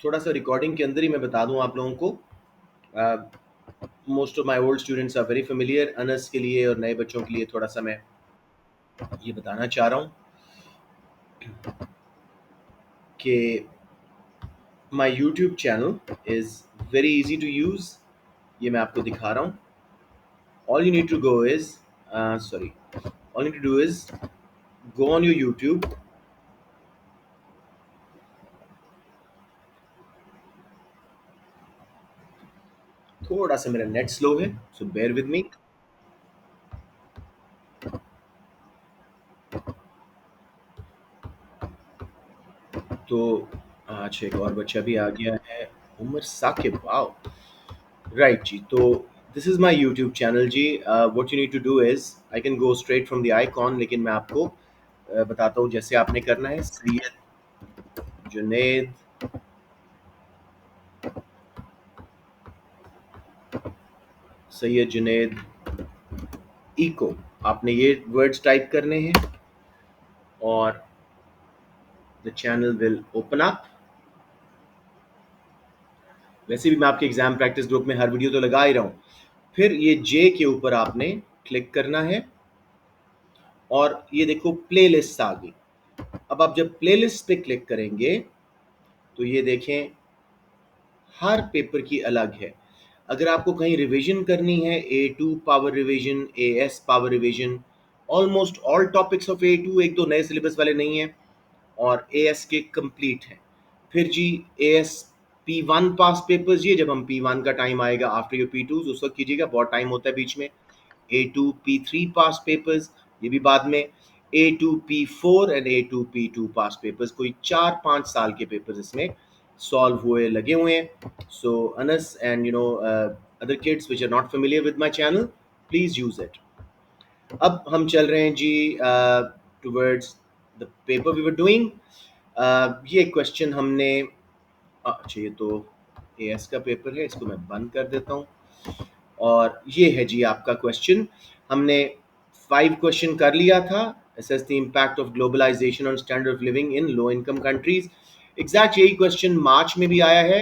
थोड़ा सा रिकॉर्डिंग के अंदर ही मैं बता दूं आप लोगों को। Most of my old students are very familiar. Honours के लिए और नए बच्चों के लिए थोड़ा सा मैं ये बताना चाह रहा हूँ कि my YouTube channel is very easy to use. ये मैं आपको दिखा रहा हूँ। All you need to go is sorry all you need to do is go on your YouTube. थोड़ा सा मेरा नेट स्लो है, सो बेयर विद मी। तो अच्छा, एक और बच्चा भी आ गया है, उमर साकिब। वाओ, राइट जी। तो this is my YouTube channel जी। What you need to do is I can go straight from the icon, लेकिन मैं आपको बताता हूँ जैसे आपने करना है। जुनेद सैयद जुनेद इको, आपने ये वर्ड्स टाइप करने हैं और the channel will open up. वैसे भी मैं आपके एग्जाम प्रैक्टिस ग्रुप में हर वीडियो तो लगा ही रहा हूँ। फिर ये जे के ऊपर आपने क्लिक करना है और ये देखो प्लेलिस्ट आ गई। अब आप जब प्लेलिस्ट पे क्लिक करेंगे तो ये देखें हर पेपर की अलग है। अगर आपको कहीं रिवीजन करनी है, A2 power revision, AS power revision, almost all topics of A2, एक दो नए सिलेबस वाले नहीं हैं और AS के कंप्लीट हैं। फिर जी AS P1 पास पेपर्स, ये जब हम P1 का टाइम आएगा आफ्टर योर P2 उस वक्त कीजिएगा, बहुत टाइम होता है बीच में। A2 P3 पास पेपर्स, ये भी बाद में। A2 P4 and A2 P2 pass papers, कोई 4-5 साल के पेपर्स इसमें सॉल्व हुए लगे हुए हैं। So Anas and other kids which are not familiar with my channel, please use it. अब हम चल रहे हैं जी towards the paper we were doing. ये क्वेश्चन हमने अच्छा, ये तो एएस का पेपर है, इसको मैं बंद कर देता हूँ। और ये है जी आपका क्वेश्चन। हमने 5 क्वेश्चन कर लिया था। Assess the impact of globalization on standard of living in low income countries. Exact यही क्वेश्चन मार्च में भी आया है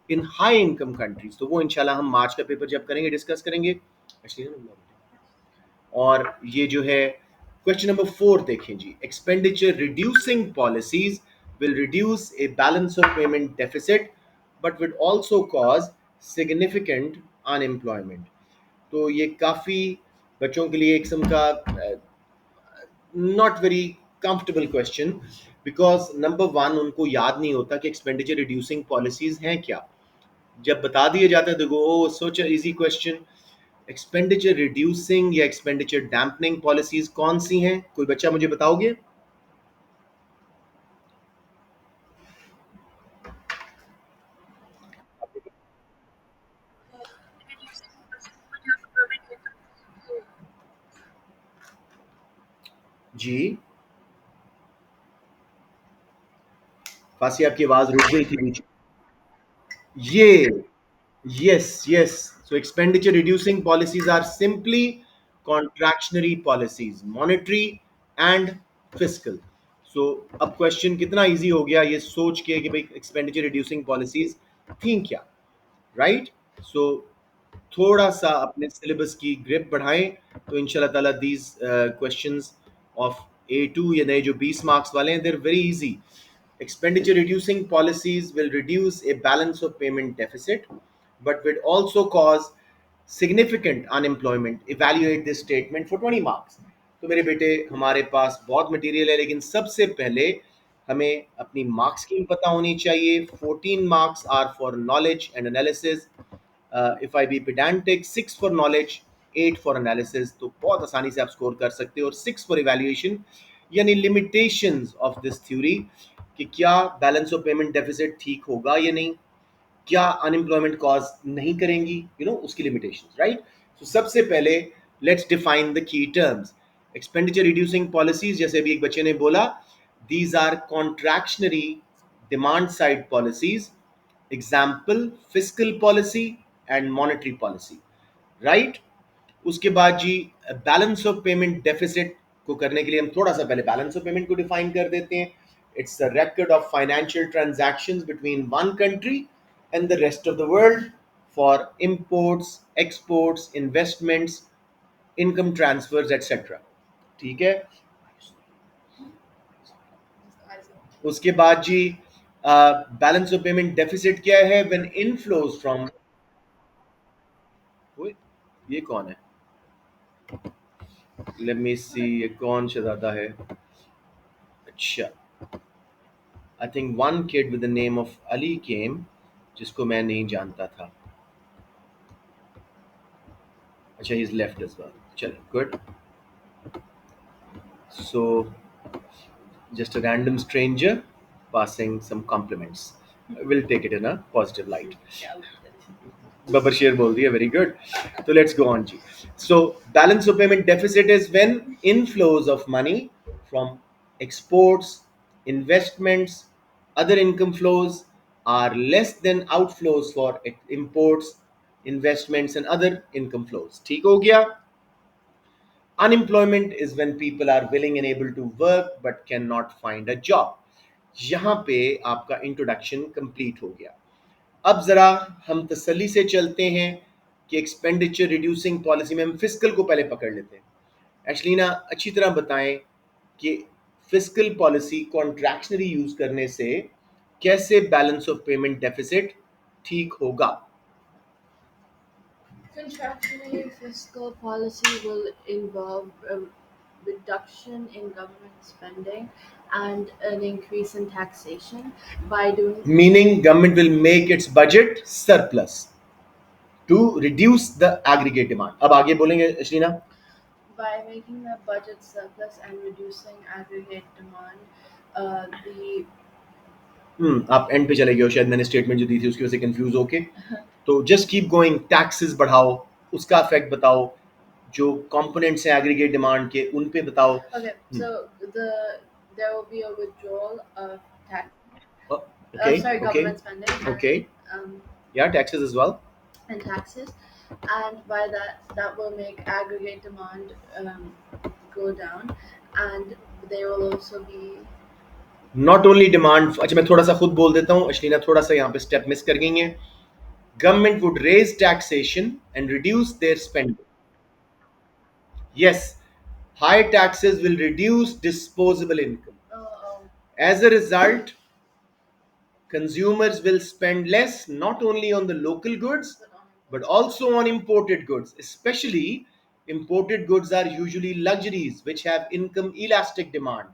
इन हाई इनकम कंट्रीज, तो वो इंशाल्लाह हम मार्च का पेपर जब करेंगे डिस्कस करेंगे। और ये जो है क्वेश्चन नंबर 4 देखें जी। Expenditure reducing policies will reduce a balance of payment deficit but will also cause significant unemployment. तो ये काफ़ी बच्चों के लिए एक किस्म का not very comfortable question, because number one उनको याद नहीं होता कि एक्सपेंडिचर रिड्यूसिंग पॉलिसीज हैं क्या। जब बता दिया जाता है तो गो ओ सोच इजी क्वेश्चन। एक्सपेंडिचर रिड्यूसिंग या एक्सपेंडिचर डैम्पनिंग पॉलिसीज कौन सी हैं, कोई बच्चा मुझे बताओगे? जी, फासी आपकी आवाज रुक गई थी बीच। ये yes, yes. So expenditure reducing policies are simply contractionary policies, monetary and fiscal. So अब क्वेश्चन कितना इजी हो गया ये सोच के कि भाई एक्सपेंडिचर रिड्यूसिंग पॉलिसीज थी क्या, राइट? सो थोड़ा सा अपने सिलेबस की ग्रिप बढ़ाएं तो इंशाल्लाह ताला दीज क्वेश्चंस ऑफ A2 या नए जो 20 मार्क्स वाले हैं, there very easy. Expenditure reducing policies will reduce a balance of payment deficit, but will also cause significant unemployment. Evaluate this statement for 20 marks. तो मेरे बेटे हमारे पास बहुत मटेरियल है, लेकिन सबसे पहले हमें अपनी मार्क्स की पता होनी चाहिए। 14 marks are for knowledge and analysis. If I be pedantic, 6 for knowledge, 8 for analysis. तो बहुत आसानी से आप स्कोर कर सकते हो। और 6 फॉर इवैल्यूएशन, यानी लिमिटेशंस ऑफ दिस थ्योरी, कि क्या बैलेंस ऑफ पेमेंट डेफिसिट ठीक होगा या नहीं, क्या अनएम्प्लॉयमेंट कॉज नहीं करेंगी, उसकी लिमिटेशंस, राइट? तो सबसे पहले let's define the key terms. Expenditure reducing policies, जैसे अभी एक बच्चे ने बोला, these are contractionary demand side policies. Example fiscal policy and monetary policy, right? उसके बाद जी बैलेंस ऑफ पेमेंट डेफिसिट को करने के लिए हम थोड़ा सा पहले बैलेंस ऑफ पेमेंट को डिफाइन कर देते हैं। It's a record of financial transactions between one country and the rest of the world for imports, exports, investments, income transfers, etc. ठीक है. उसके बाद जी बैलेंस ऑफ पेमेंट डेफिसिट क्या है? When inflows from. ये कौन है? लेट मी सी, ये कौन शहजादा है? अच्छा, I think one kid with the name of Ali came, जिसको मैं नहीं जानता था. अच्छा, he is left as well. चलो, good. So just a random stranger passing some compliments. We'll take it in a positive light. Babar Sher bol diya, very good. So let's go on ji. So balance of payment deficit is when inflows of money from exports, investments, other income flows are less than outflows for imports, investments and other income flows. ठीक हो गया? Unemployment is when people are willing and able to work but cannot find a job. यहाँ पे आपका introduction complete हो गया. अब जरा हम तसल्ली से चलते हैं कि एक्सपेंडिचर रिड्यूसिंग पॉलिसी में हम फिस्कल को पहले पकड़ लेते हैं. एशलीना, अच्छी तरह बताएं कि फिस्कल पॉलिसी कॉन्ट्रैक्शनरी यूज करने से कैसे बैलेंस ऑफ पेमेंट डेफिसिट ठीक होगा. Contractually, fiscal policy will involve a reduction in government spending and an increase in taxation by doing Meaning government will make its budget surplus to reduce the aggregate demand. अब आगे बोलेंगे अशरीना. by making the budget surplus and reducing aggregate demand. The आप and पे चले गए हो, शायद मैंने स्टेटमेंट जो दी थी उसकी वजह से कंफ्यूज होके. तो जस्ट कीप गोइंग. टैक्सेस बढ़ाओ, उसका इफेक्ट बताओ. जो कंपोनेंट्स हैं एग्रीगेट डिमांड के, उन पे बताओ. okay, so there will be a withdrawal of tax. Okay, Sorry, okay, government spending. Okay. Um, या taxes as well. and taxes, and by that will make aggregate demand go down, and there will also be not only demand. अच्छा, मैं थोड़ा सा खुद बोल देता हूँ. अशलीना थोड़ा सा यहाँ पे स्टेप मिस कर गई हैं. Government would raise taxation and reduce their spending. Yes, high taxes will reduce disposable income. As a result, consumers will spend less not only on the local goods but also on imported goods. Especially, imported goods are usually luxuries which have income elastic demand.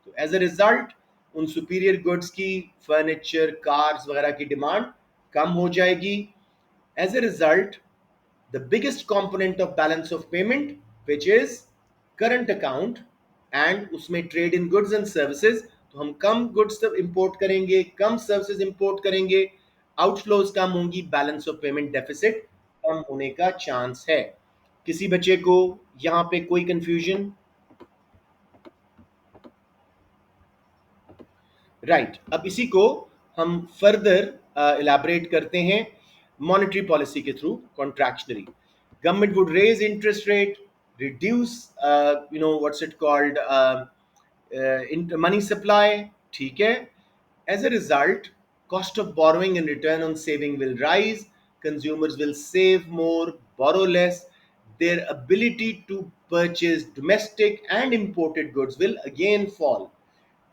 So, as a result, उन superior goods की furniture, cars वगैरह की demand कम हो जाएगी. As a result, the biggest component of balance of payment, which is current account, and उसमें trade in goods and services, तो हम कम goods import करेंगे, कम सर्विसेज इंपोर्ट करेंगे, आउटफ्लोज कम होंगी, बैलेंस ऑफ पेमेंट डेफिसिट कम होने का चांस है. किसी बच्चे को यहाँ पे कोई कंफ्यूजन? राइट. अब इसी को हम फर्दर इलाबरेट करते हैं मॉनेटरी पॉलिसी के through. Contractionary government would raise interest rate, reduce what's it called, money supply. ठीक है. As a result, cost of borrowing and return on saving will rise. Consumers will save more, borrow less. Their ability to purchase domestic and imported goods will again fall.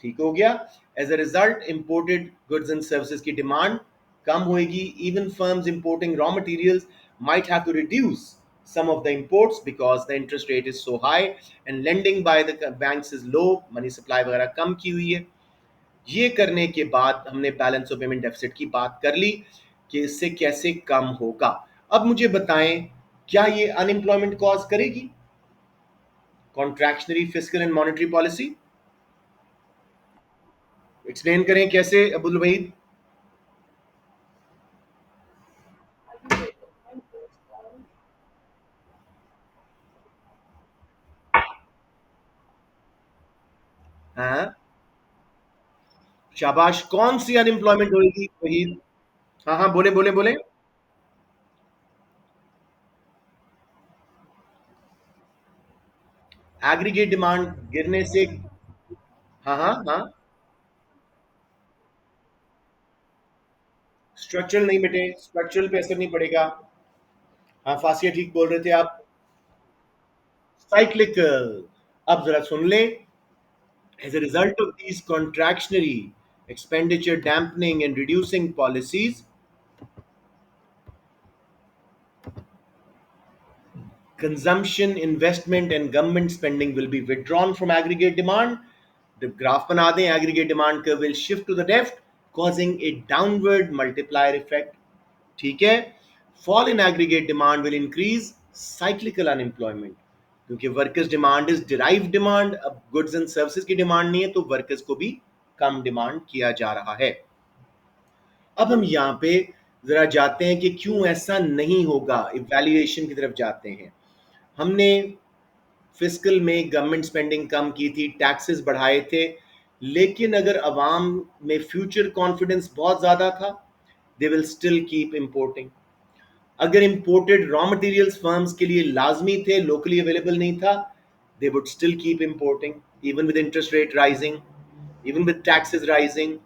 ठीक हो गया. As a result imported goods and services की demand कम होगी. Even firms importing raw materials might have to reduce some of the imports because the interest rate is so high and lending by the banks is low. Money supply वगैरह कम की हुई है. ये करने के बाद हमने बैलेंस ऑफ पेमेंट डेफिसिट की बात कर ली कि इससे कैसे कम होगा. अब मुझे बताएं, क्या ये अनएम्प्लॉयमेंट कॉज करेगी contractionary fiscal and monetary policy? Explain करें कैसे अब्दुल वहीद. हाँ, शाबाश. कौन सी अनएम्प्लॉयमेंट होगी वहीद? हाँ हाँ, बोले बोले बोले. एग्रीगेट डिमांड गिरने से. हाँ हाँ हाँ. स्ट्रक्चरल नहीं बेटे, स्ट्रक्चरल पे असर नहीं पड़ेगा। हाँ फासिया ठीक बोल रहे थे आप। साइक्लिकल। अब जरा सुन लें। As a result of these contractionary, expenditure dampening, and reducing policies, consumption, investment, and government spending will be withdrawn from aggregate demand. The graph बना दें, aggregate demand curve will shift to the left, causing a downward multiplier effect. ठीक है? Fall in aggregate demand will increase cyclical unemployment, क्योंकि workers demand is derive demand. अब goods and services की demand नहीं है तो वर्कर्स को भी कम डिमांड किया जा रहा है। अब हम यहाँ पे जरा जाते हैं कि क्यों ऐसा नहीं होगा, इवैल्यूएशन की तरफ जाते हैं। हमने फिस्कल में गवर्नमेंट स्पेंडिंग कम की थी, टैक्सेस बढ़ाए थे, लेकिन अगर अवाम में फ्यूचर कॉन्फिडेंस बहुत ज़्यादा था, they will still keep importing. अगर इम्पोर्टेड रॉ मटेरियल्स फर्म्स के लिए लाजमी थे, लोकली अवेलेबल नहीं था, they would still keep importing even with interest rate rising, even with taxes rising.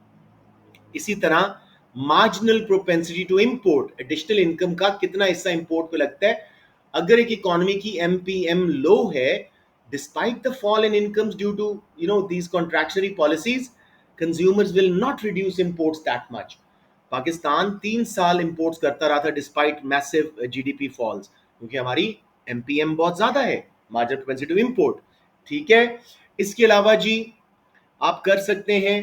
इसी तरह marginal propensity to import, additional income का कितना हिस्सा इंपोर्ट पे लगता है। अगर एक इकोनॉमी की एमपीएम लो है, despite the fall in incomes due to these contractionary policies, consumers will not reduce imports that much. Pakistan 3 साल इंपोर्ट्स करता रहा था डिस्पाइट मैसिव जीडीपी फॉल्स, क्योंकि हमारी एमपीएम बहुत ज्यादा है, मार्जिनल प्रोपेंसिटी टू इंपोर्ट। ठीक है। इसके अलावा जी आप कर सकते हैं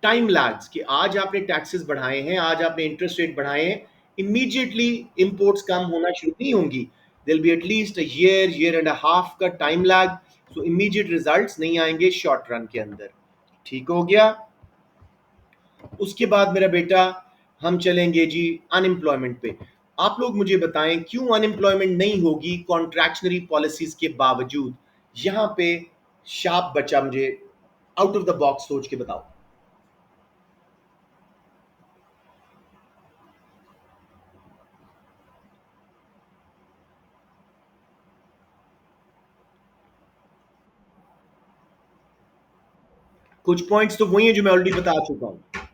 टाइम लैग्स, कि आज आपने टैक्सेस बढ़ाए हैं, आज आपने इंटरेस्ट रेट बढ़ाए हैं, इमीडिएटली इंपोर्ट्स कम होना शुरू नहीं होंगी। दिल be at least year and half का टाइम लैग, सो इमीडिएट रिजल्ट्स नहीं आएंगे शॉर्ट रन के अंदर। ठीक हो गया। उसके बाद मेरा बेटा हम चलेंगे जी अनएम्प्लॉयमेंट पे। आप लोग मुझे बताएं क्यों अनएम्प्लॉयमेंट नहीं होगी कॉन्ट्रैक्शनरी पॉलिसीज के बावजूद। यहां पे शार्प बच्चा मुझे आउट ऑफ द बॉक्स सोच के बताओ। कुछ पॉइंट्स तो वही हैं जो मैं ऑलरेडी बता चुका हूं।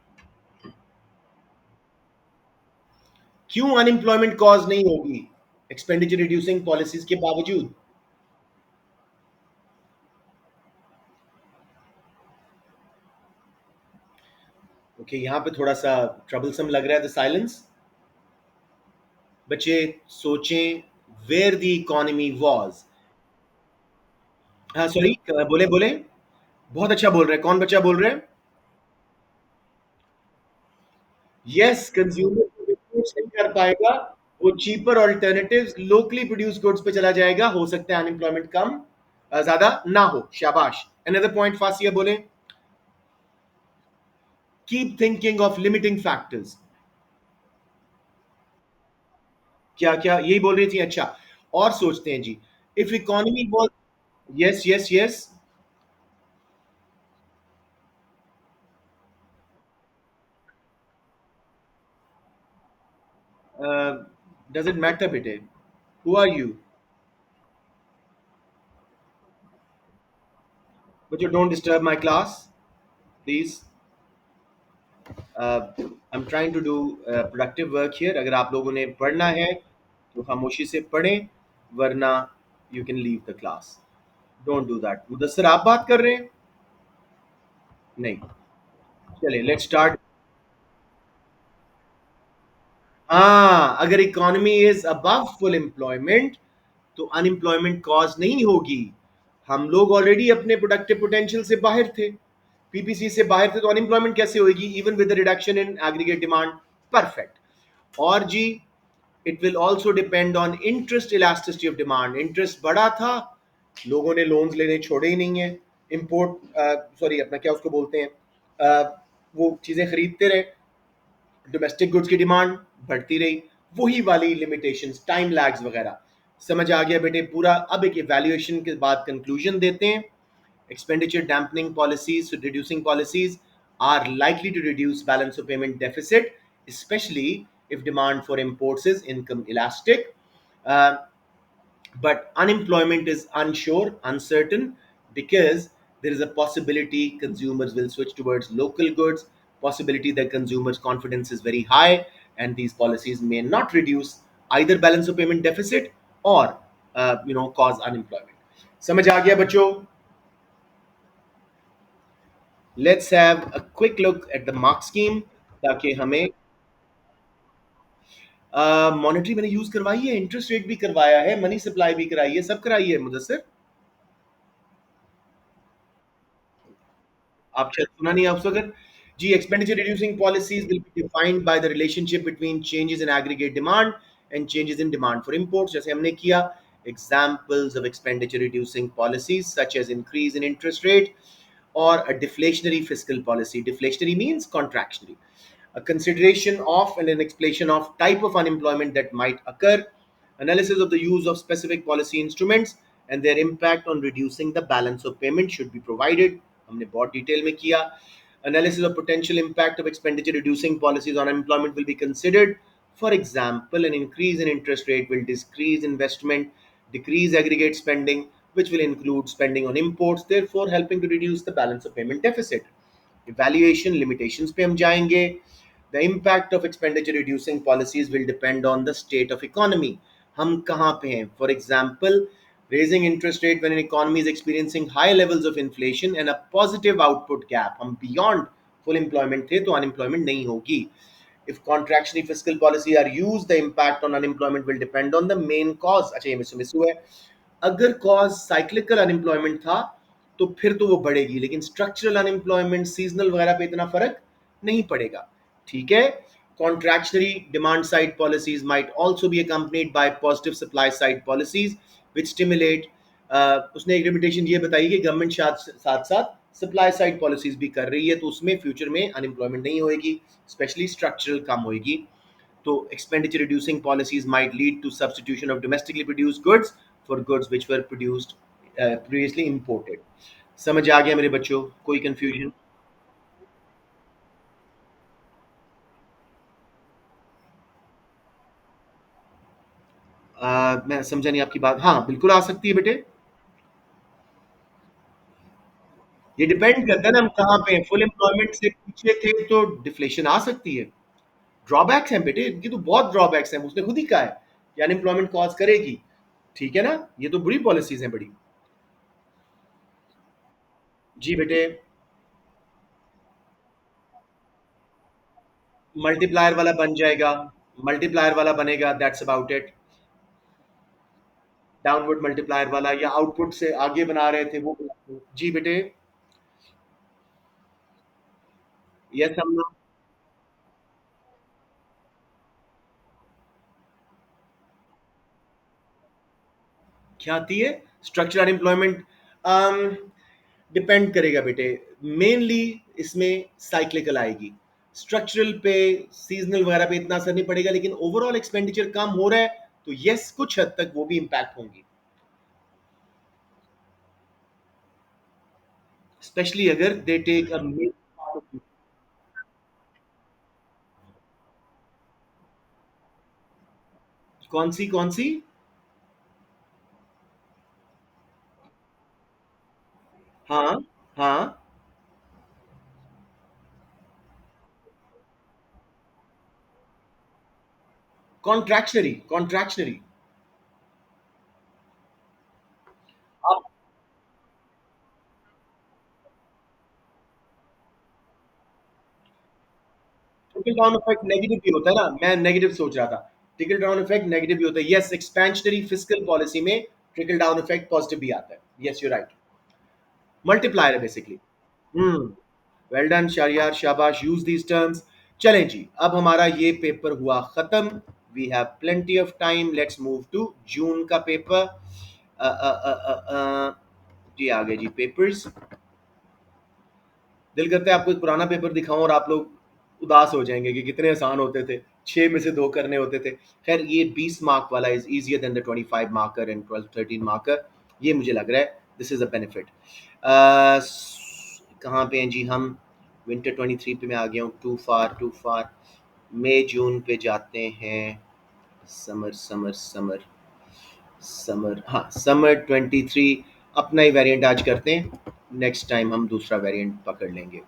क्यों अनएम्प्लॉयमेंट कॉज नहीं होगी एक्सपेंडिचर रिड्यूसिंग पॉलिसीज के बावजूद। ओके यहां पे थोड़ा सा ट्रबलसम लग रहा है द साइलेंस। बच्चे सोचें, वेयर द इकोनॉमी वाज। हाँ सॉरी, बोले बोले। बहुत अच्छा बोल रहे हैं, कौन बच्चा बोल रहे हैं। यस, कंज्यूमर इम्पोर्ट्स नहीं कर पाएगा, वो cheaper alternatives locally produce goods पे चला जाएगा, हो सकता है अनएम्प्लॉयमेंट कम ज्यादा ना हो। शाबाश। अनदर पॉइंट फासिया बोले। Keep thinking of limiting factors. क्या क्या यही बोल रही थी, अच्छा। और सोचते हैं जी, if economy was. Yes yes yes. Does it matter बेटे, हु आर यू। बच्चों don't disturb my class please. I am trying to do productive work here. अगर आप लोगों ने पढ़ना है तो खामोशी से पढ़ें, वरना you can leave the class. Don't do that. Mudassar आप बात कर रहे हैं। नहीं। चलिए लेट्स स्टार्ट। हाँ, अगर economy is above full employment तो अनएम्प्लॉयमेंट कॉज नहीं होगी। हम लोग ऑलरेडी अपने प्रोडक्टिव पोटेंशियल से बाहर थे, पीपीसी से बाहर थे, तो अनएम्प्लॉयमेंट कैसे होगी even with reduction in aggregate demand. Perfect. और जी it will also depend on interest elasticity of demand. Interest बढ़ा था, लोगों ने लोन्स लेने छोड़े ही नहीं है, इम्पोर्ट सॉरी अपना क्या उसको बोलते हैं, वो चीज़ें खरीदते रहे, डोमेस्टिक गुड्स की डिमांड बढ़ती रही, वही वाली लिमिटेशंस, टाइम लैग्स वगैरह। समझ आ गया बेटे पूरा। अब एक इवैल्यूएशन के बाद कंक्लूजन देते हैं। Expenditure dampening policies, reducing policies are likely to reduce balance of payment deficit, especially if demand for imports is income elastic. Uh, but unemployment is unsure, uncertain, because there is a possibility consumers will switch towards local goods, possibility that consumers confidence is very high, and these policies may not reduce either balance of payment deficit or cause unemployment. समझ आ गया बच्चों? Let's have a quick look at the mark scheme ताकि हमें monetary मैंने use करवाई है, interest rate भी करवाया है, मनी सप्लाई भी कराई है, सब कराई है मुदस्सिर। आप शायद सुना नहीं आप अगर। जी, expenditure reducing policies will be defined by the relationship between changes in aggregate demand and changes in demand for imports, जैसे हमने किया। Examples of expenditure reducing policies such as increase in interest rate or a deflationary fiscal policy. Deflationary means contractionary. A consideration of and an explanation of type of unemployment that might occur, analysis of the use of specific policy instruments and their impact on reducing the balance of payment should be provided. हमने बहुत detail में किया। Analysis of potential impact of expenditure reducing policies on unemployment will be considered. For example, an increase in interest rate will decrease investment, decrease aggregate spending, which will include spending on imports, therefore helping to reduce the balance of payment deficit. Evaluation limitations पे हम जाएंगे। The impact of expenditure reducing policies will depend on the state of economy. हम कहाँ पे हैं? For example, raising interest rate when an economy is experiencing high levels of inflation and a positive output gap. हम beyond full employment थे तो unemployment नहीं होगी. If contractionary fiscal policy are used, the impact on unemployment will depend on the main cause. अच्छा ये miss you है। अगर cause cyclical unemployment था तो फिर तो वो बढ़ेगी, लेकिन स्ट्रक्चरल अनएम्प्लॉयमेंट सीजनल वगैरह पे इतना फर्क नहीं पड़ेगा। ठीक है। Contractionary demand side policies might also be accompanied by positive supply side policies which stimulate. उसने एक लिमिटेशन ये बताई कि गवर्नमेंट साथ साथ सप्लाई साइड पॉलिसीज भी कर रही है, तो उसमें फ्यूचर में अनएम्प्लॉयमेंट नहीं होगी, स्पेशली स्ट्रक्चरल कम होगी। तो expenditure reducing policies might lead to substitution of domestically produced goods for goods which were produced previously imported. समझ आ गया मेरे बच्चों? कोई कंफ्यूजन? मैं समझा नहीं आपकी बात। हाँ बिल्कुल आ सकती है बेटे। ये डिपेंड करता है ना हम कहाँ पे हैं। फुल एम्प्लॉयमेंट से पीछे थे तो डिफ्लेशन आ सकती है। ड्रॉबैक्स हैं बेटे, इनकी तो बहुत ड्रॉबैक्स हैं, उसने खुद ही कहा है कि अनएम्प्लॉयमेंट कॉज करेगी। ठीक है ना, ये तो बुरी पॉलिसीज हैं बड़ी। जी बेटे। मल्टीप्लायर वाला बन जाएगा, मल्टीप्लायर वाला बनेगा, that's about it. Downward multiplier वाला, या आउटपुट से आगे बना रहे थे वो। जी बेटे। यस हम लोग क्या आती है स्ट्रक्चर अनएम्प्लॉयमेंट? डिपेंड करेगा बेटे। मेनली इसमें साइक्लिकल आएगी, स्ट्रक्चरल पे सीजनल वगैरह पे इतना असर नहीं पड़ेगा, लेकिन ओवरऑल एक्सपेंडिचर कम हो रहा है तो यस कुछ हद तक वो भी इंपैक्ट होंगी, स्पेशली अगर दे टेक अ। कौन सी? हाँ हाँ। Contractionary, contractionary. आप ट्रिकल डाउन इफेक्ट नेगेटिव भी होता है ना, मैं नेगेटिव सोच रहा था। ट्रिकल डाउन इफेक्ट नेगेटिव भी होता है, यस। एक्सपेंशनरी फिस्कल पॉलिसी में ट्रिकल डाउन इफेक्ट पॉजिटिव भी आता है, यस यू राइट। मल्टीप्लायर है बेसिकली। हम्म। वेल डन शारियार, शाबाश, यूज दीज टर्म्स। चलें जी, अब हमारा ये पेपर हुआ खत्म। We have plenty of time, let's move to June का पेपर। जी आ गए जी पेपर्स। दिल करता है आपको एक पुराना पेपर दिखाऊं और आप लोग उदास हो जाएंगे कि कितने आसान होते थे, 6 में से 2 करने होते थे। खैर ये 20 मार्क वाला is easier than the 25 marker and 12 13 marker, ये मुझे लग रहा है दिस इज अ बेनिफिट। कहाँ पे हैं जी हम? विंटर 23 पे मैं आ गया हूँ, टू फार टू फार। मई जून पे जाते हैं। समर समर समर समर, हाँ समर 23। अपना ही वेरिएंट आज करते हैं, नेक्स्ट टाइम हम दूसरा वेरिएंट पकड़ लेंगे।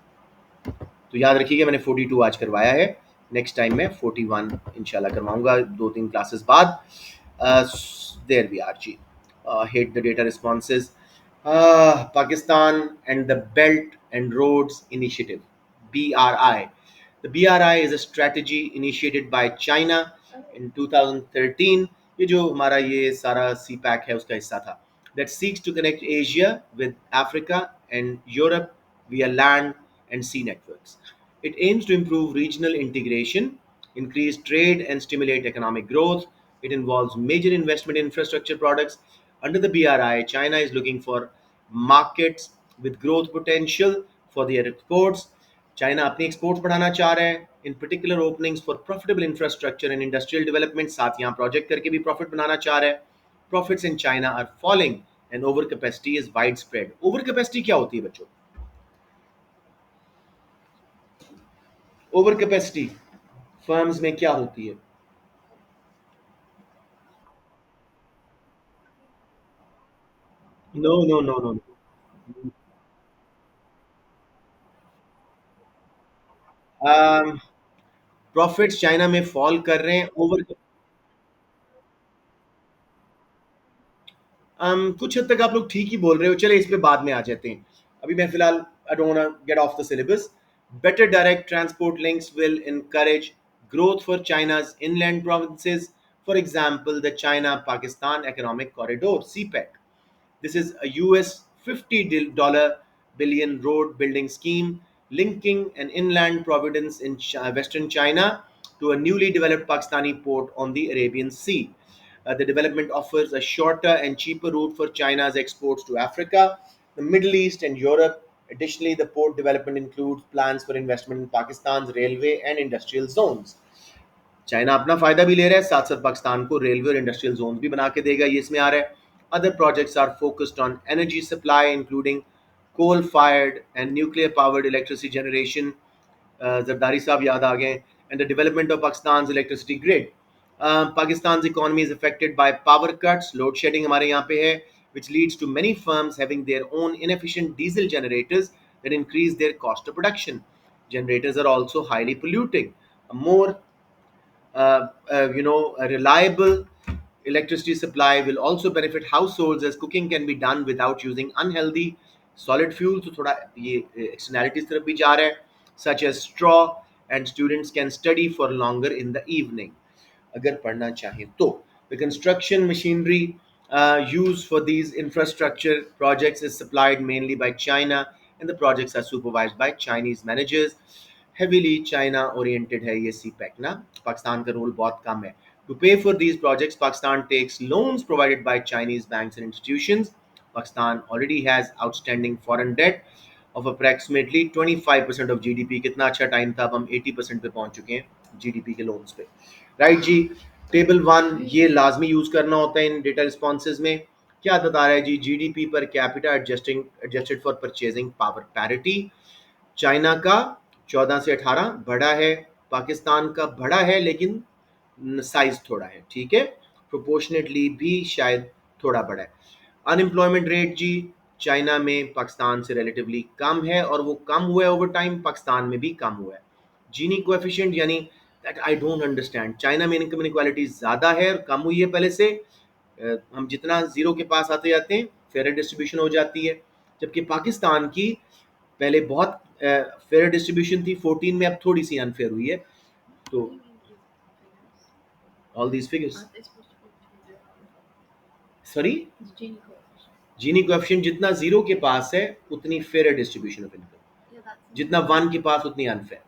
तो याद रखिएगा मैंने 42 आज करवाया है, नेक्स्ट टाइम मैं 41 इंशाल्लाह करवाऊंगा 2-3 क्लासेस बाद। देयर वी आर जी। Hate the data responses. Pakistan and the Belt and Roads Initiative, BRI. The BRI is a strategy initiated by China in 2013. ये जो हमारा ये सारा सी पैक है उसका हिस्सा था, that seeks to connect Asia with Africa and Europe via land and sea networks. It aims to improve regional integration, increase trade, and stimulate economic growth. It involves major investment in infrastructure products. Under the BRI, China is looking for markets with growth potential for their exports. China अपनी exports बढ़ाना चाह रहा है, इन particular openings for profitable infrastructure and industrial development, साथ यहाँ project करके भी profit बनाना चाह रहा है. Profits in China are falling and over capacity is wide spread. Over capacity क्या होती है बच्चों? ओवर कैपेसिटी फर्म्स में क्या होती है? No no no no. Profits China में फॉल कर रहे हैं ओवर. कुछ हद तक आप लोग ठीक ही बोल रहे हो, चले इस पे बाद में आ जाते हैं. अभी मैं फिलहाल I don't want get of the syllabus. Better direct transport links will encourage growth for China's inland provinces. For example, the China Pakistan Economic Corridor, CPEC. This is a US $50 billion road building scheme linking an inland province in western China to a newly developed Pakistani port on the Arabian Sea. The development offers a shorter and cheaper route for China's exports to Africa, the Middle East, and Europe. Additionally, the port development includes plans for investment in Pakistan's railway and industrial zones. China अपना फायदा भी ले रहा है, साथ साथ पाकिस्तान को railway और इंडस्ट्रियल जोन भी बना के देगा, ये इसमें आ रहा है. Other projects are focused on energy supply including coal fired and nuclear powered electricity generation. Zardari साहब याद आ गए. And the development of Pakistan electricity grid. Pakistan economy is affected by power cuts, load shedding हमारे यहाँ पे है, which leads to many firms having their own inefficient diesel generators that increase their cost of production. Generators are also highly polluting. A more a reliable electricity supply will also benefit households as cooking can be done without using unhealthy solid fuel. तो थोड़ा ये externalities तरफ भी जा रहा है, such as straw, and students can study for longer in the evening अगर पढ़ना चाहें तो. The construction machinery used for these infrastructure projects is supplied mainly by China, and the projects are supervised by Chinese managers. Heavily China oriented है ये CPEC ना, पाकिस्तान का role बहुत कम है. To pay for these projects, Pakistan takes loans provided by Chinese banks and institutions. Pakistan already has outstanding foreign debt of approximately 25% of GDP. कितना अच्छा time था, अब हम 80% पे पहुंच चुके हैं GDP के लोन्स पे. राइट जी. टेबल 1 ये लाजमी यूज करना होता है इन डेटा रिस्पॉन्सेज में. क्या बता रहा है जी? GDP per capita adjusting adjusted for purchasing power parity. China का 14 से 18 बड़ा है, पाकिस्तान का बड़ा है लेकिन साइज थोड़ा है, ठीक है. प्रोपोर्शनेटली भी शायद थोड़ा बड़ा है. अनएम्प्लॉयमेंट रेट जी चाइना में पाकिस्तान से रिलेटिवली कम है, और वो कम हुआ है ओवर टाइम, पाकिस्तान में भी कम हुआ है. जीनी कोएफिशिएंट यानी that I don't understand. China में इनकम इनक्वालिटी ज़्यादा है और कम हुई है पहले से. हम जितना जीरो के पास आते जाते हैं फेयर डिस्ट्रीब्यूशन हो जाती है, जबकि पाकिस्तान की पहले बहुत फेयर डिस्ट्रीब्यूशन थी 14 में, अब थोड़ी सी अनफेयर हुई है. तो all these figures, Aren't they supposed to be between 0 sorry, and 1? It's Gini coefficient. Gini coefficient जितना जीरो के पास है उतनी fair distribution of income, Yeah, that's जितना वन के पास उतनी अनफेयर.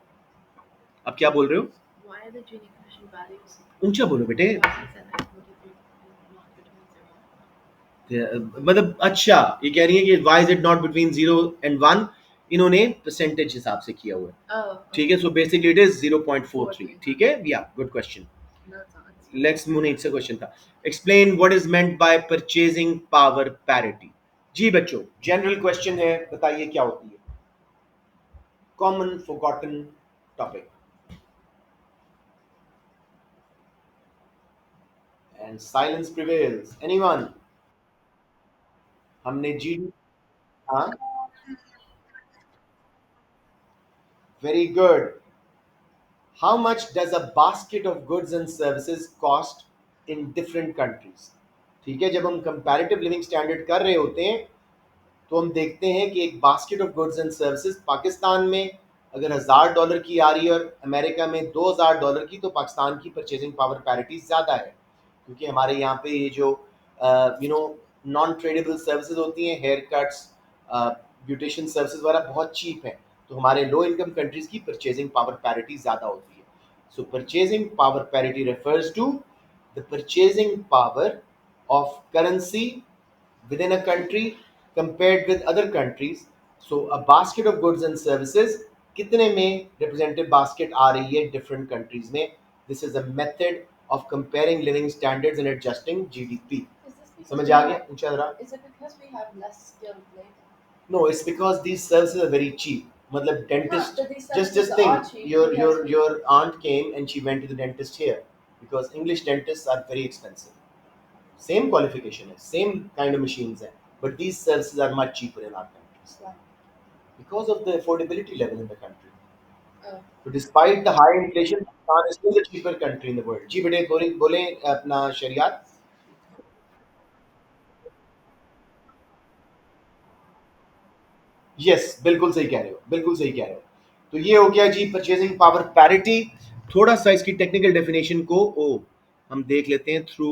अब क्या बोल रहे हो? why are the Gini coefficient values? ऊंचा बोलो बेटे. Why is it set at 43 and not between 0 मतलब अच्छा ये कह रही है कि why is it not between 0 and 1, इन्होंने परसेंटेज हिसाब से किया हुआ है, and 1? Oh, ठीक है. सो बेसिकली इट इज 0.43, ठीक है. या good question. no, it's not. Let's Muneet से क्वेश्चन था. Explain what is meant by purchasing power parity. जी बच्चों जनरल क्वेश्चन है, बताइए क्या होती है. Common forgotten topic. And silence prevails. Anyone? हमने जी. हाँ very good. How much does a basket of goods and services cost in different countries? ठीक है, जब हम कंपैरेटिव लिविंग स्टैंडर्ड कर रहे होते हैं तो हम देखते हैं कि एक basket of goods and services Pakistan में अगर $1,000 की आ रही है और अमेरिका में $2,000 की, तो पाकिस्तान की परचेजिंग पावर पैरिटी ज़्यादा है, क्योंकि हमारे यहाँ पे ये जो नॉन ट्रेडेबल सर्विसेज होती हैं, हेयर कट्स, ब्यूटिशियन सर्विसेज वगैरह बहुत चीप हैं, तो हमारे लो इनकम कंट्रीज की परचेजिंग पावर पैरिटी ज़्यादा होती है. So purchasing power parity refers to the purchasing power of currency within a country compared with other countries. So a basket of goods and services कितने में representative basket आ रही है different countries में. This is a method of comparing living standards and adjusting GDP. समझ आ गया पूछा जरा? Is it because we have less skilled labor? No, it's because these services are very cheap. मतलब dentist, but these just services are think cheap. Your aunt came and she went to the dentist here because English dentists are very expensive. Same qualification है, same kind of machines है, but these services are much cheaper in our countries. Why? Because of the affordability level in the country. So despite the high inflation, Pakistan is still the cheaper country in the world. जी बेटे बोले बोले अपना Shariyat. Yes, बिल्कुल सही कह रहे हो, बिल्कुल सही कह रहे हो. तो ये हो गया जी परचेजिंग पावर पैरिटी. थोड़ा सा इसकी टेक्निकल डेफिनेशन को हम देख लेते हैं through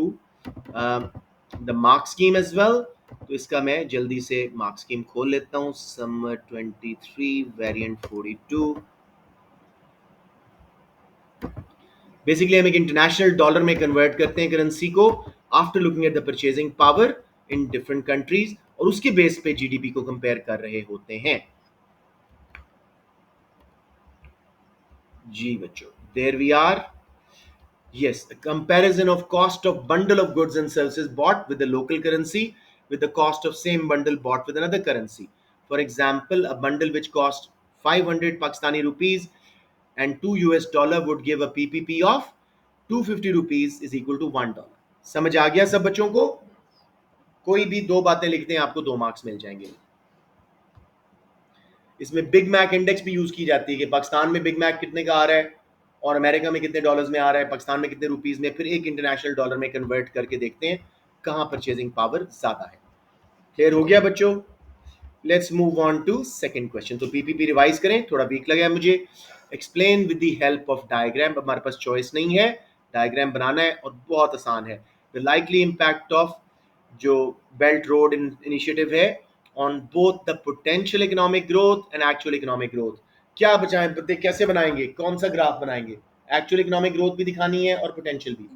the mark scheme as well. तो इसका मैं जल्दी से मार्क स्कीम खोल लेता हूँ. Summer 23 variant 42. बेसिकली हम एक इंटरनेशनल डॉलर में कन्वर्ट करते हैं करेंसी को after looking at the purchasing power in different countries, और उसके बेस पे जीडीपी को कंपेयर कर रहे होते हैं. जी बच्चों, there we are. Yes, a comparison of cost of bundle of goods and services bought with the local currency with the cost of same bundle bought with another currency. For example, a bundle which cost 500 Pakistani rupees and 2 US dollar would give a PPP of 250 rupees is equal to $1. समझ आ गया सब बच्चों को? कोई भी दो बातें लिखते हैं आपको 2 मार्क्स मिल जाएंगे. इसमें बिग मैक इंडेक्स भी यूज की जाती है कि पाकिस्तान में बिग मैक कितने का आ रहा है और अमेरिका में कितने डॉलर्स में आ रहा है, पाकिस्तान में कितने रुपीस में, फिर एक इंटरनेशनल डॉलर में कन्वर्ट करके देखते हैं कहाँ परचेजिंग पावर ज्यादा है. क्लियर हो गया बच्चों? Let's move on to second question. तो पीपीपी रिवाइज करें, थोड़ा वीक लगा है मुझे. Explain with the help of diagram. हमारे पास चॉइस नहीं है, डायग्राम बनाना है और बहुत आसान है. द लाइकली इम्पैक्ट ऑफ जो बेल्ट रोड इनिशिएटिव है on both the potential economic growth and actual economic growth. क्या बचाएं, कैसे बनाएंगे, कौन सा ग्राफ बनाएंगे? एक्चुअल इकोनॉमिक ग्रोथ भी दिखानी है और पोटेंशियल भी.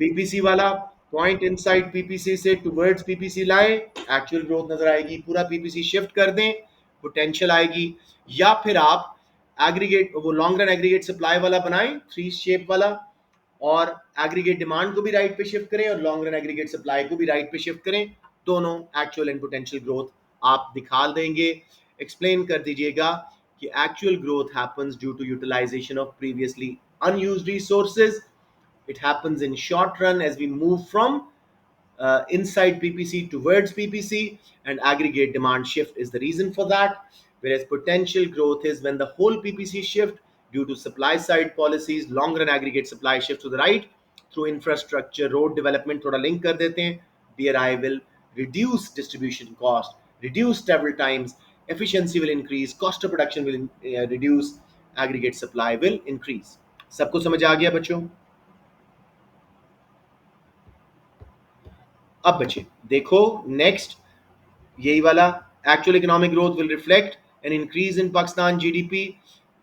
पीपीसी वाला पॉइंट इनसाइड पीपीसी से टुवर्ड्स पीपीसी लाए, एक्चुअल ग्रोथ नजर आएगी. पूरा पीपीसी शिफ्ट कर दें, पोटेंशियल आएगी. या फिर आप एग्रीगेट वो लॉन्ग रन एग्रीगेट सप्लाई वाला बनाएं, 3 शेप वाला, और एग्रीगेट डिमांड को भी राइट पे शिफ्ट करें और लॉन्ग रन एग्रीगेट सप्लाई को भी राइट पे शिफ्ट करें. दोनों एक्चुअल एंड पोटेंशियल ग्रोथ आप दिखा देंगे. एक्सप्लेन कर दीजिएगा कि actual growth happens due to utilisation of previously unused resources. It happens in short run as we move from inside PPC towards PPC, and aggregate demand shift is the reason for that. Whereas potential growth is when the whole PPC shift due to supply side policies, long run aggregate supply shift to the right through infrastructure, road development. थोड़ा link कर देते हैं. BRI will reduce distribution cost, reduce travel times, efficiency will increase, cost of production will reduce, aggregate supply will increase. सबको समझ आ गया बच्चों? अब बच्चे देखो नेक्स्ट, यही वाला. Actual economic growth will reflect an increase in Pakistan GDP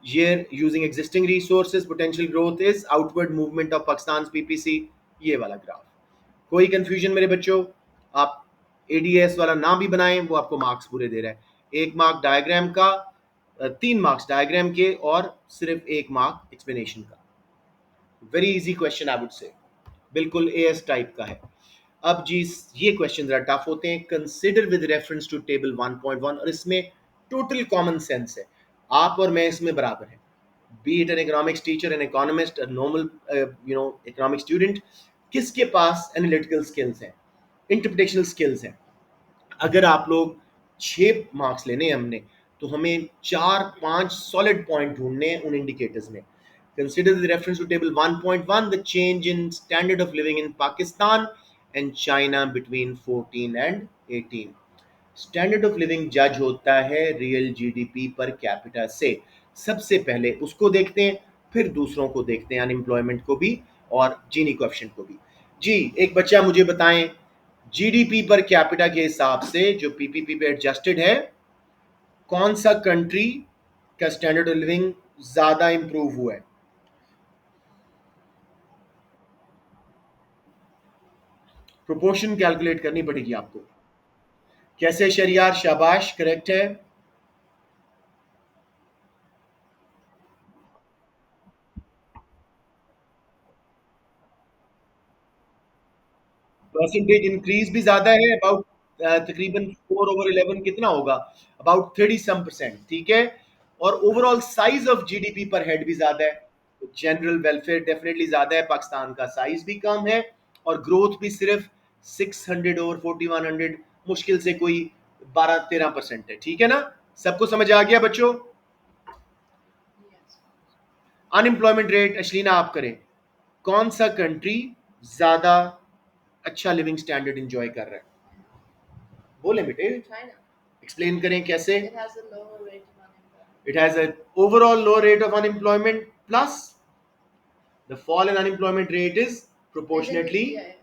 year using existing resources. Potential growth is outward movement of Pakistan's PPC. ये वाला ग्राफ. कोई कंफ्यूजन मेरे बच्चों? आप एडीएस वाला ना भी बनाएं, वो आपको मार्क्स पूरे दे रहा है. 1 मार्क डायग्राम का, 3 मार्क्स डायग्राम के और सिर्फ 1 मार्क एक्सप्लेनेशन का. Very easy question I would say, बिल्कुल एएस टाइप का है. अब जी ये क्वेश्चन जरा टफ होते हैं. Consider with reference to table 1.1, और इसमें टोटल कॉमन सेंस है. आप और मैं इसमें बराबर हैं. B it N economics teacher, an economist, normal economic student, किसके पास एनालिटिकल स्किल्स हैं, इंटरप्रिटेशनल स्किल्स हैं. अगर आप लोग 6 मार्क्स लेने हैं हमने, तो हमें 4-5 सॉलिड पॉइंट ढूंढने हैं उन इंडिकेटर्स में. Consider the reference to table 1.1, the change in standard of living in Pakistan and China between 14 and 18. Standard of living जज होता है रियल जीडीपी पर कैपिटा से. सबसे पहले उसको देखते हैं, फिर दूसरों को देखते हैं, अनएम्प्लॉयमेंट को भी और जीनी कोएफिशिएंट को भी. जी, एक बच्चा मुझे बताएं, जीडीपी पर कैपिटा के हिसाब से जो पीपीपी पे एडजस्टेड है, कौन सा कंट्री का स्टैंडर्ड ऑफ लिविंग ज्यादा इंप्रूव हुआ है? प्रोपोर्शन कैलकुलेट करनी पड़ेगी आपको. कैसे शरियार, शाबाश, करेक्ट है. परसेंटेज इंक्रीज भी ज्यादा है, अबाउट तकरीबन 4/11 कितना होगा, अबाउट 30% ठीक है. और ओवरऑल साइज ऑफ जीडीपी पर हेड भी ज्यादा है, तो जनरल वेलफेयर डेफिनेटली ज्यादा है. पाकिस्तान का साइज भी कम है और ग्रोथ भी सिर्फ 600 और 4100, मुश्किल से कोई 12-13% है. ठीक है ना, सबको समझ आ गया बच्चों? Yes. अनएम्प्लॉयमेंट रेट अश्लीना आप करें, कौन सा कंट्री ज्यादा अच्छा लिविंग स्टैंडर्ड एंजॉय कर रहा है? बोले बेटे, China. एक्सप्लेन करें कैसे. It has a lower rate of unemployment. It has an overall low rate of unemployment, plus the fall in unemployment rate is proportionately Yeah,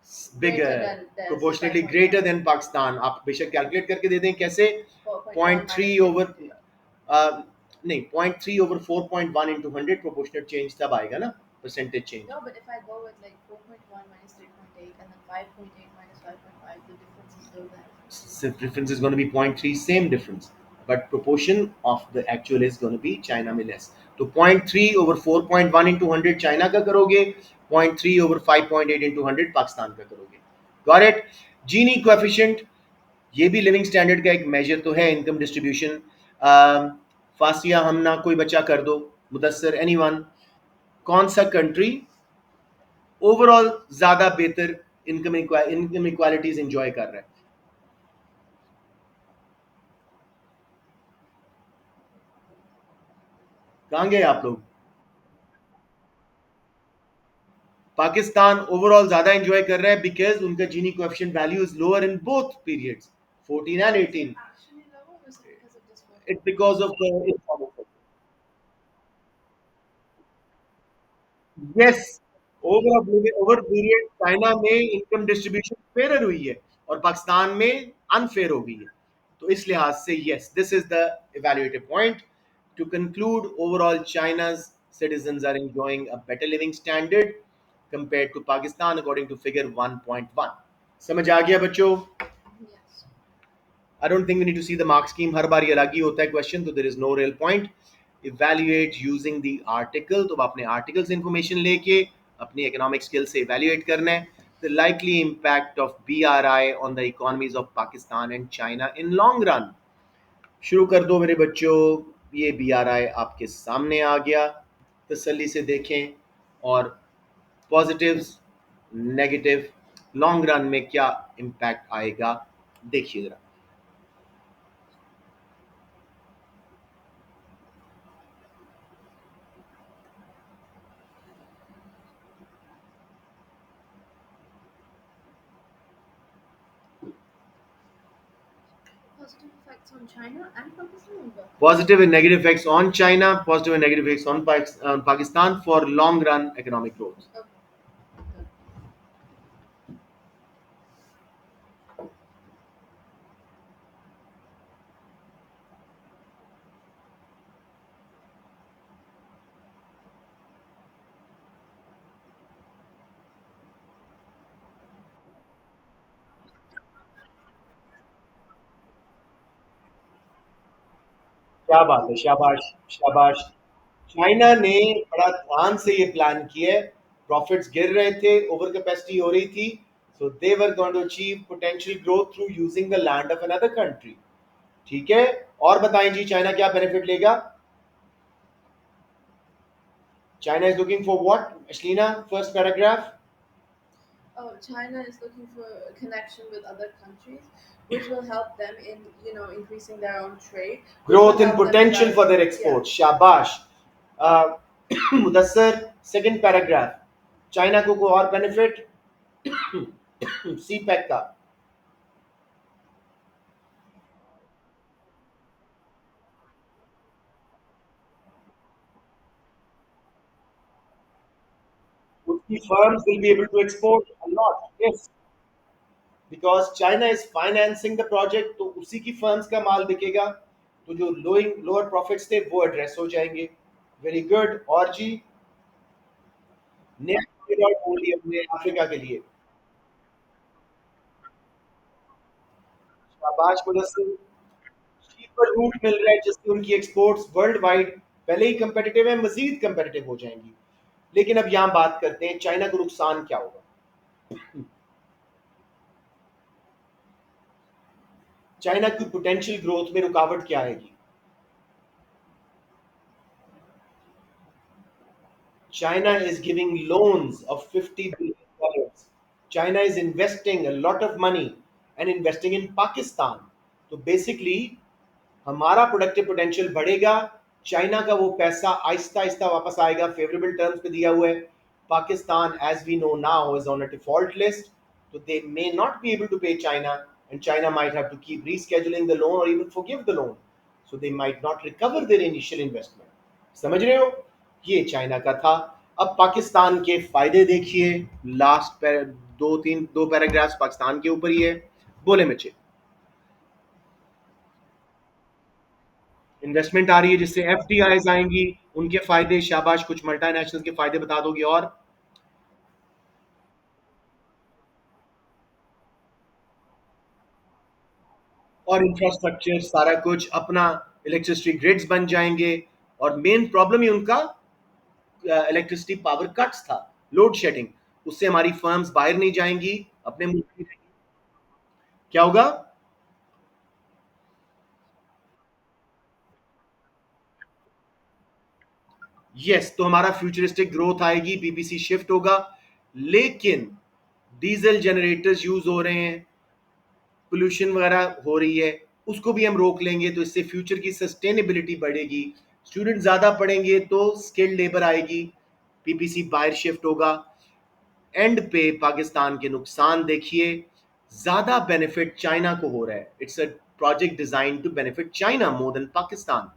greater bigger, than the proportionately 5.1. greater than Pakistan. आप बेशक calculate करके दे दें कैसे. 4.1 point three minus over 52. नहीं, 0.3/4.1 into 100 proportionate change तब आएगा ना, percentage change. No, but if I go with like 4.1 minus 3.8 and then 5.8 minus 5.5, the difference is still there. So difference is going to be 0.3, same difference, but proportion of the actual is going to be China में less. तो 0.3/4.1 into 100 China का करोगे, 0.3/5.8 into 100 Pakistan का करोगे. Got it. Genie coefficient ये भी living standard का एक मेजर तो है, इनकम डिस्ट्रीब्यूशन. फासिया, हमना, कोई बच्चा कर दो, मुदस्सर, एनीवन, कौन सा कंट्री ओवरऑल ज्यादा बेहतर इनकम इक्वालिटीज एंजॉय कर रहा है? कहाँ गए आप लोग? पाकिस्तान ओवरऑल ज्यादा एंजॉय कर रहा है बिकॉज उनका Gini coefficient value is lower in both periods, 14 and Is it 18. actually lower or is it because of this It's 4.1? because of the informal sector. Yes, over period China में income distribution fair हुई है और पाकिस्तान में unfair हो गई है. तो इस लिहाज से yes, this is the evaluative point. To conclude, overall China's citizens are enjoying a better living standard compared to Pakistan according to figure 1.1. समझ आ गया बच्चों? Yes. I don't think we need to see the mark scheme. हर बार ये अलग ही होता है question, तो there is no real point. Evaluate using the article. तो आपने आर्टिकल से इंफॉर्मेशन लेके अपनी इकोनॉमिक स्किल से इवेल्युएट करना है. The likely impact of BRI on the economies of Pakistan and China in long run. शुरू कर दो मेरे बच्चों. ये BRI आपके सामने आ गया, तसल्ली से देखें और पॉजिटिव्स, नेगेटिव, लॉन्ग रन में क्या इम्पैक्ट आएगा देखिए जरा. Positive effects on China and Pakistan or both? Positive and negative effects on China, positive and negative effects on Pakistan for long run economic growth. Okay. Good. क्या बात है, शाबाश, शाबाश. चाइना ने बड़ा ध्यान से ये प्लान किया है. प्रॉफिट्स गिर रहे थे, ओवर कैपेसिटी हो रही थी, so they were going to achieve potential growth through using the land of another country. ठीक है, और बताएं जी, चाइना क्या बेनिफिट लेगा? China is looking for what, Ashlina, first paragraph. China is looking for a connection with other countries, which will help them in increasing their own trade, which will Growth in help them potential develop. for their Yeah. exports, शाबाश. uh, Mudassar, second paragraph, China को और benefit सी pack का. उसकी firms will be able to export a lot, yes, because China is financing the project, तो उसी की firms का माल बिकेगा, तो जो लोअर प्रॉफिट्स थे वो एड्रेस हो जाएंगे. Very good. और जी, नया कॉरिडोर खोल दिया हमने अफ्रीका के लिए. शाबाश मुदस्सिर. चीपर रूट मिल रहा है जिससे उनकी एक्सपोर्ट्स वर्ल्ड वाइड पहले ही कंपेटिटिव है, मजीद कंपेटिटिव हो जाएंगी. लेकिन अब यहाँ बात करते हैं चाइना को नुकसान क्या होगा. चाइना की पोटेंशियल ग्रोथ में रुकावट क्या आएगी. China is giving loans of $50 billion. China is investing a lot of money and investing in Pakistan. तो बेसिकली हमारा प्रोडक्टिव पोटेंशियल बढ़ेगा, चाइना का वो पैसा आहिस्ता आहिस्ता वापस आएगा, फेवरेबल टर्म्स पे दिया हुआ है. Pakistan as we know now is on a default list, so they may not be able to pay China, and China might have to keep rescheduling the loan or even forgive the loan. So they might not recover their initial investment. समझ रहे हो. ये China का था. अब पाकिस्तान के फायदे देखिए. लास्ट दो पैराग्राफ्स पाकिस्तान के ऊपर ही है. बोले बच्चे. इन्वेस्टमेंट आ रही है जिससे एफडीआईज आएंगी, उनके फायदे. शाबाश, कुछ मल्टीनेशनल के फायदे बता दोगे. और इंफ्रास्ट्रक्चर सारा कुछ अपना, इलेक्ट्रिसिटी ग्रिड्स बन जाएंगे. और मेन प्रॉब्लम ही उनका इलेक्ट्रिसिटी पावर कट्स था, लोड शेडिंग. उससे हमारी फर्म्स बाहर नहीं जाएंगी, अपने मुल्क में रहेंगी. क्या होगा. यस, तो हमारा फ्यूचरिस्टिक ग्रोथ आएगी, पीपीसी शिफ्ट होगा. लेकिन डीजल जनरेटर्स यूज हो रहे हैं, पोल्यूशन वगैरह हो रही है, उसको भी हम रोक लेंगे, तो इससे फ्यूचर की सस्टेनेबिलिटी बढ़ेगी. स्टूडेंट ज्यादा पढ़ेंगे तो स्किल्ड लेबर आएगी, पीपीसी बाहर शिफ्ट होगा. एंड पे पाकिस्तान के नुकसान देखिए. ज्यादा बेनिफिट चाइना को हो रहा है. It's a project design to benefit China more than Pakistan.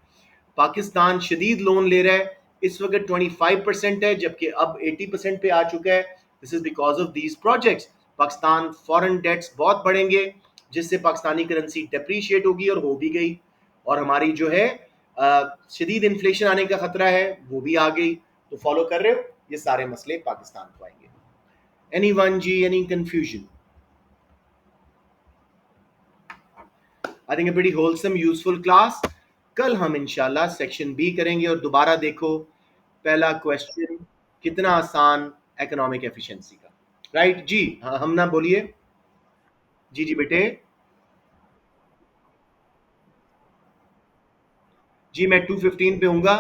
Pakistan शदीद लोन ले रहा है. इस वक्त 25% है, जबकि अब 80% पे आ चुका है. This is because of these projects. Pakistan foreign debts बहुत बढ़ेंगे, जिससे पाकिस्तानी करेंसी डेप्रीशिएट होगी, और हो भी गई. और हमारी जो है शदीद इन्फ्लेशन आने का खतरा है, वो भी आ गई. तो फॉलो कर रहे हो. ये सारे मसले पाकिस्तान को आएंगे. Anyone ji, any confusion? I think a pretty wholesome, useful class. कल हम इंशाल्लाह सेक्शन बी करेंगे. और दोबारा देखो, पहला क्वेश्चन कितना आसान, इकोनॉमिक एफिशिएंसी का. राइट जी. हाँ, हम ना बोलिए. जी जी बेटे. जी मैं 215 पे हूँगा.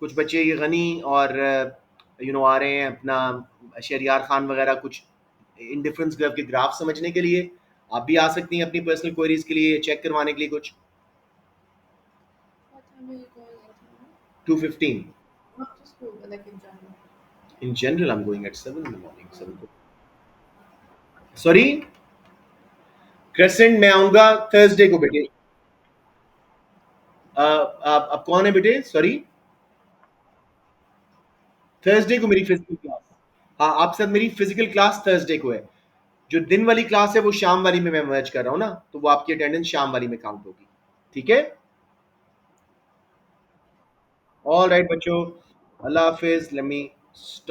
कुछ बच्चे ये गनी और आ रहे हैं अपना शहरियार खान वगैरह, कुछ इंडिफरेंस कर्व के ग्राफ समझने के लिए. आप भी आ सकती हैं अपनी पर्सनल क्वेरीज के लिए, चेक करवाने के लिए कुछ. What time are you going in tomorrow? 2:15. Not to school, but like in general. In general, I'm going at 7 in the morning. 7. Sorry, crescent में आऊंगा थर्सडे को बेटे. आप कौन है बेटे. सॉरी, थर्सडे को मेरी फिजिकल क्लास. हाँ, आप साथ मेरी फिजिकल क्लास थर्सडे को है. जो दिन वाली क्लास है वो शाम वाली में मैं मर्ज कर रहा हूँ ना, तो वो आपकी अटेंडेंस शाम वाली में काउंट होगी. ठीक है. ऑल राइट बच्चों, अल्लाह हाफिज. Let me stop.